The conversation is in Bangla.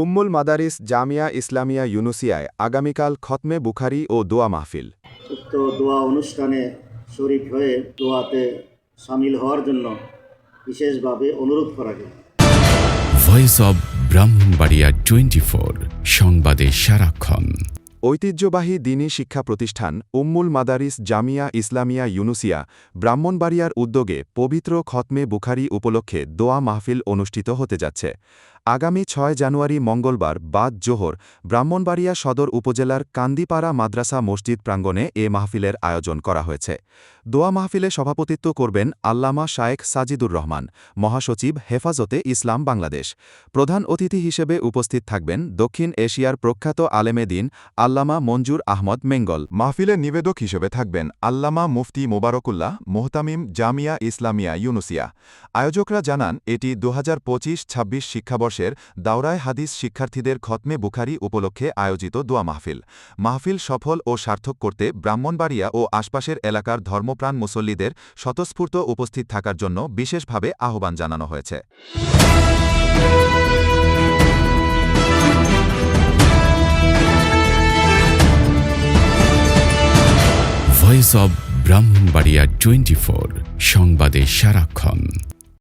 উম্মুল মাদারিস জামিয়া ইসলামিয়া ইউনুসিয়ায় আগামীকাল খতমে বুখারী ও দোয়া মাহফিল। উক্ত দোয়া অনুষ্ঠানে শরীক হয়ে দোয়াতে সামিল হওয়ার জন্য বিশেষভাবে অনুরোধ করা গেল। ভয়েস অব ব্রাহ্মণবাড়িয়া 24 সংবাদে সারাক্ষণ। ঐতিহ্যবাহী দ্বীনী শিক্ষা প্রতিষ্ঠান উম্মুল মাদারিস জামিয়া ইসলামিয়া ইউনুসিয়া ব্রাহ্মণবাড়িয়ার উদ্যোগে পবিত্র খতমে বুখারী উপলক্ষে দোয়া মাহফিল অনুষ্ঠিত হতে যাচ্ছে। আগামী 6 জানুয়ারি মঙ্গলবার বাদ জোহর ব্রাহ্মণবাড়িয়া সদর উপজেলার কান্দিপাড়া মাদ্রাসা মসজিদ প্রাঙ্গণে এ মাহফিলের আয়োজন করা হয়েছে। দোয়া মাহফিলে সভাপতিত্ব করবেন আল্লামা শায়েখ সাজিদুর রহমান, মহাসচিব হেফাজতে ইসলাম বাংলাদেশ। প্রধান অতিথি হিসেবে উপস্থিত থাকবেন দক্ষিণ এশিয়ার প্রখ্যাত আলেমে দ্বীন আল্লামা মঞ্জুর আহমদ মেঙ্গল। মাহফিলের নিবেদক হিসেবে থাকবেন আল্লামা মুফতি মোবারকুল্লাহ মোহতামিম জামিয়া ইসলামিয়া ইউনুসিয়া। আয়োজকরা জানান, এটি 2025-26 শিক্ষাবর্ষের দাওরায়ে হাদিস শিক্ষার্থীদের খতমে বুখারী উপলক্ষে আয়োজিত দোয়া মাহফিল। মাহফিল সফল ও সার্থক করতে ব্রাহ্মণবাড়িয়া ও আশপাশের এলাকার ধর্মপ্রাণ মুসল্লিদের স্বতঃস্ফূর্ত উপস্থিত থাকার জন্য বিশেষভাবে আহ্বান জানানো হয়েছে। ভয়েস অব ব্রাহ্মণবাড়িয়া 24 সংবাদে সারাক্ষণ।